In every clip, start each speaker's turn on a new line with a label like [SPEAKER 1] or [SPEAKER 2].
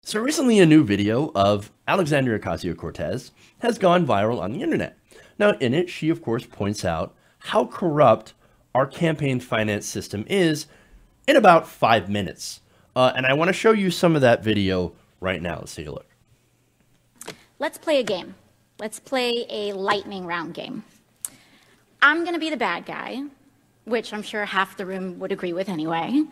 [SPEAKER 1] So recently a new video of Alexandria Ocasio-Cortez has gone viral on the internet. Now in it, she of course points out how corrupt our campaign finance system is in about 5 minutes. And I want to show you some of that video right now. Let's take a look.
[SPEAKER 2] Let's play a game. Let's play a lightning round game. I'm going to be the bad guy, which I'm sure half the room would agree with anyway.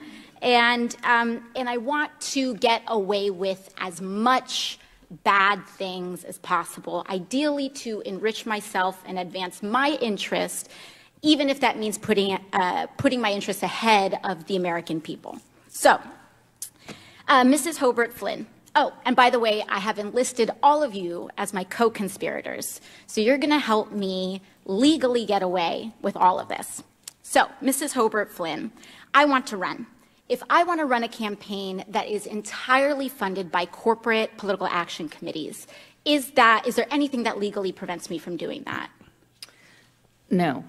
[SPEAKER 2] And I want to get away with as much bad things as possible, ideally to enrich myself and advance my interest, even if that means putting my interests ahead of the American people. So, Mrs. Hobart Flynn. Oh, and by the way, I have enlisted all of you as my co-conspirators. So you're going to help me legally get away with all of this. So, Mrs. Hobart Flynn, I want to run. If I want to run a campaign that is entirely funded by corporate political action committees, is there anything that legally prevents me from doing that?
[SPEAKER 3] No.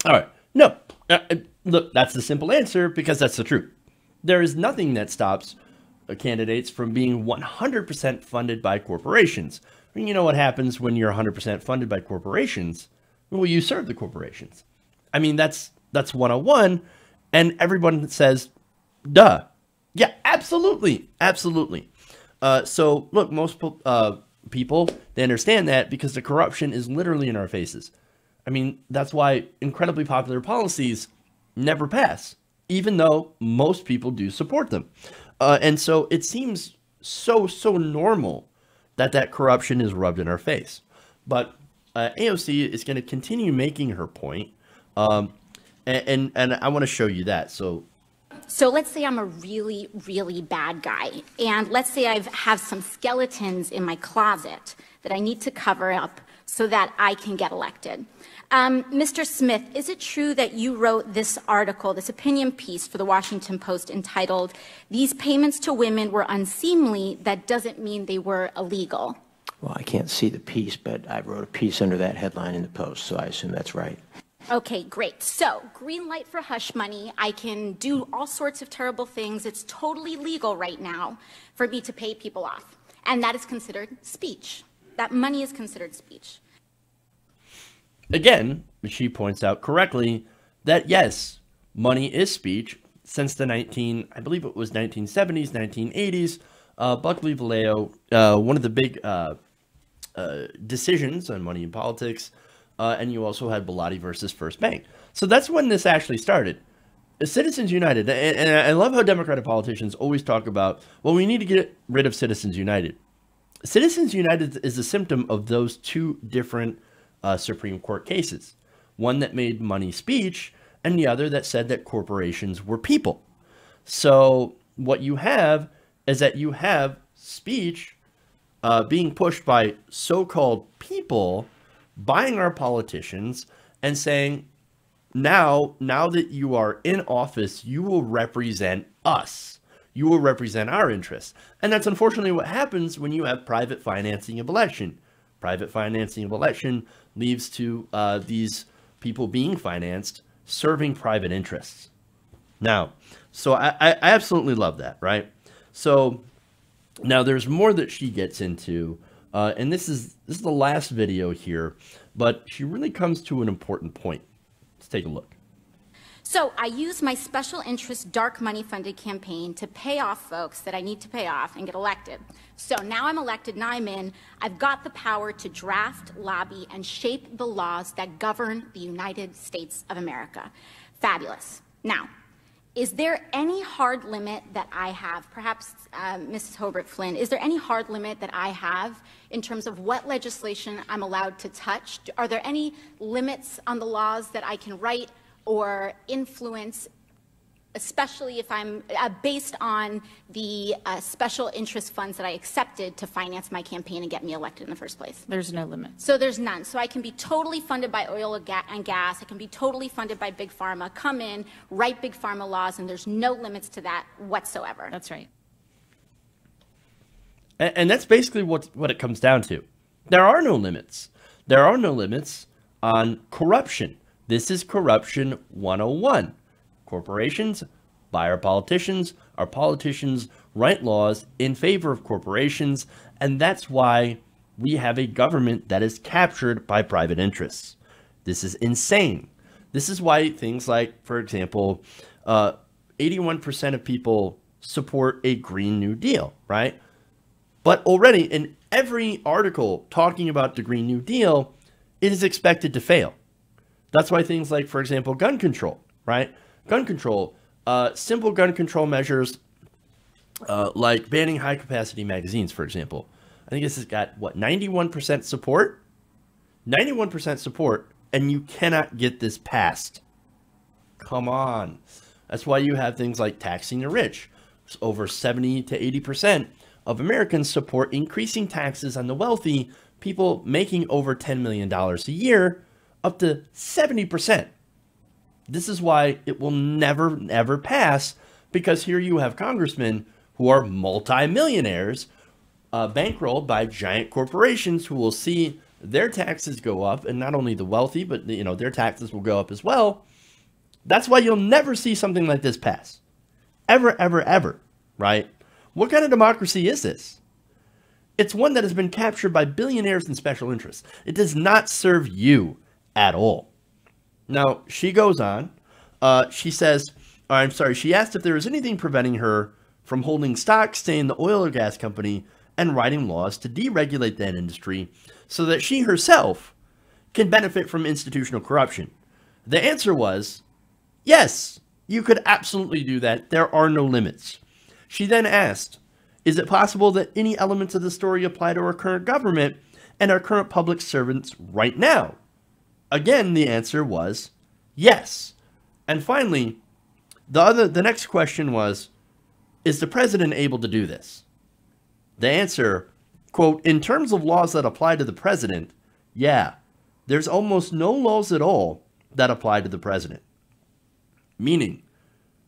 [SPEAKER 1] All right. No. Look, that's the simple answer because that's the truth. There is nothing that stops candidates from being 100% funded by corporations. You know what happens when you're 100% funded by corporations? Well, you serve the corporations. I mean, that's 101. And everyone says, duh. Yeah, absolutely. Absolutely. So, look, most people, they understand that because the corruption is literally in our faces. I mean, that's why incredibly popular policies never pass, even though most people do support them. And so it seems so normal that corruption is rubbed in our face. But AOC is going to continue making her point. And I want to show you that. So
[SPEAKER 2] let's say I'm a really, really bad guy. And let's say I have some skeletons in my closet that I need to cover up so that I can get elected. Mr. Smith, is it true that you wrote this article, this opinion piece for the Washington Post entitled, "These payments to women were unseemly, that doesn't mean they were illegal"?
[SPEAKER 4] Well, I can't see the piece, but I wrote a piece under that headline in the Post, so I assume that's right.
[SPEAKER 2] Okay, great. So, green light for hush money. I can do all sorts of terrible things. It's totally legal right now for me to pay people off. And that is considered speech. That money is considered speech.
[SPEAKER 1] Again, she points out correctly that yes, money is speech. Since the I believe it was 1970s, 1980s, Buckley Valeo, one of the big decisions on money in politics, and you also had Bellotti versus First Bank. So that's when this actually started. Citizens United, and I love how Democratic politicians always talk about, well, we need to get rid of Citizens United. Citizens United is a symptom of those two different Supreme Court cases. One that made money speech, and the other that said that corporations were people. So what you have is that you have speech being pushed by so-called people buying our politicians and saying, now that you are in office, you will represent us. You will represent our interests. And that's unfortunately what happens when you have private financing of election. Private financing of election leads to these people being financed, serving private interests. Now, so I absolutely love that, right? So now there's more that she gets into, and this is the last video here, but she really comes to an important point. Let's take a look.
[SPEAKER 2] So I use my special interest dark money funded campaign to pay off folks that I need to pay off and get elected. So now I'm elected, now I'm in, I've got the power to draft, lobby, and shape the laws that govern the United States of America. Fabulous. Now, is there any hard limit that I have, perhaps Mrs. Hobart Flynn, is there any hard limit that I have in terms of what legislation I'm allowed to touch? Are there any limits on the laws that I can write or influence, especially if I'm based on the special interest funds that I accepted to finance my campaign and get me elected in the first place?
[SPEAKER 3] There's no limit.
[SPEAKER 2] So there's none. So I can be totally funded by oil and gas. I can be totally funded by Big Pharma, come in, write Big Pharma laws, and there's no limits to that whatsoever.
[SPEAKER 3] That's right.
[SPEAKER 1] And that's basically what it comes down to. There are no limits. There are no limits on corruption. This is corruption 101. Corporations buy our politicians write laws in favor of corporations, and that's why we have a government that is captured by private interests. This is insane. This is why things like, for example, 81% of people support a Green New Deal, right? But already in every article talking about the Green New Deal, it is expected to fail. That's why things like, for example, gun control, right? Gun control, simple gun control measures like banning high-capacity magazines, for example. I think this has got, what, 91% support? 91% support, and you cannot get this passed. Come on. That's why you have things like taxing the rich. Over 70 to 80% of Americans support increasing taxes on the wealthy, people making over $10 million a year, up to 70%. This is why it will never, ever pass, because here you have congressmen who are multimillionaires, bankrolled by giant corporations who will see their taxes go up, and not only the wealthy, but their taxes will go up as well. That's why you'll never see something like this pass. Ever, ever, ever, right? What kind of democracy is this? It's one that has been captured by billionaires and special interests. It does not serve you at all. Now, she goes on. She says, she asked if there was anything preventing her from holding stock, staying in the oil or gas company, and writing laws to deregulate that industry so that she herself can benefit from institutional corruption. The answer was, yes, you could absolutely do that. There are no limits. She then asked, is it possible that any elements of the story apply to our current government and our current public servants right now? Again, the answer was yes. And finally, the next question was, is the president able to do this? The answer, quote, in terms of laws that apply to the president, yeah, there's almost no laws at all that apply to the president. Meaning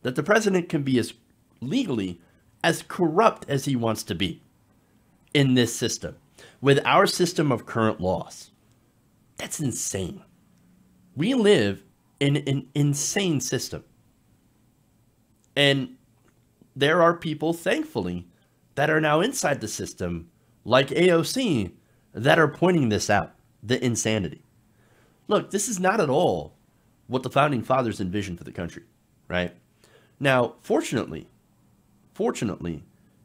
[SPEAKER 1] that the president can be as legally as corrupt as he wants to be in this system, with our system of current laws. That's insane. We live in an insane system. And there are people, thankfully, that are now inside the system, like AOC, that are pointing this out, the insanity. Look, this is not at all what the Founding Fathers envisioned for the country, right? Now, fortunately,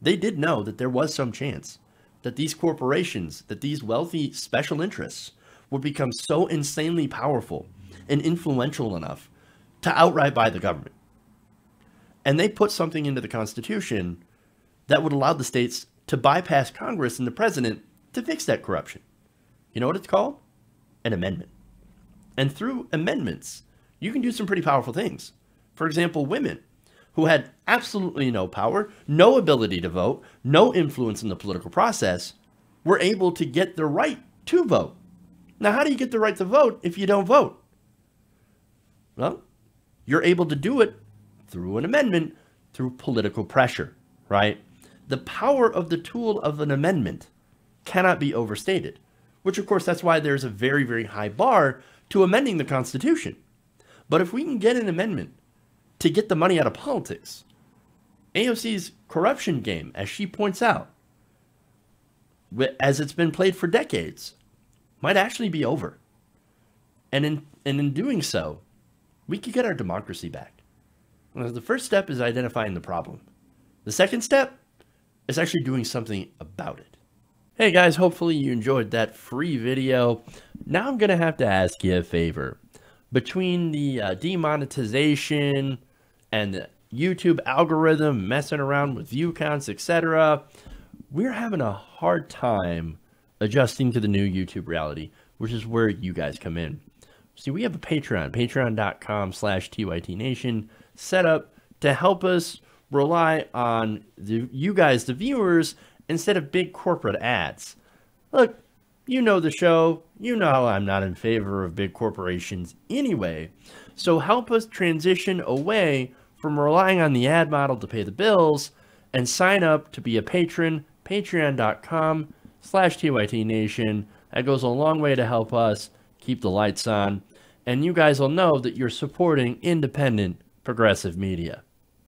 [SPEAKER 1] they did know that there was some chance that these corporations, that these wealthy special interests would become so insanely powerful and influential enough to outright buy the government. And they put something into the Constitution that would allow the states to bypass Congress and the president to fix that corruption. You know what it's called? An amendment. And through amendments, you can do some pretty powerful things. For example, women who had absolutely no power, no ability to vote, no influence in the political process, were able to get the right to vote. Now, how do you get the right to vote if you don't vote? Well, you're able to do it through an amendment, through political pressure, right? The power of the tool of an amendment cannot be overstated, which of course that's why there's a very, very high bar to amending the Constitution. But if we can get an amendment to get the money out of politics, AOC's corruption game, as she points out, as it's been played for decades, might actually be over. And in doing so, we could get our democracy back. Well, the first step is identifying the problem. The second step is actually doing something about it. Hey guys, hopefully you enjoyed that free video. Now I'm going to have to ask you a favor. Between the demonetization and the YouTube algorithm messing around with view counts, etc., we're having a hard time adjusting to the new YouTube reality, which is where you guys come in. See, we have a Patreon, patreon.com/TYTNation, set up to help us rely on you guys, the viewers, instead of big corporate ads. Look, you know the show. You know I'm not in favor of big corporations anyway. So help us transition away from relying on the ad model to pay the bills and sign up to be a patron, patreon.com/TYTNation. That goes a long way to help us keep the lights on. And you guys will know that you're supporting independent, progressive media.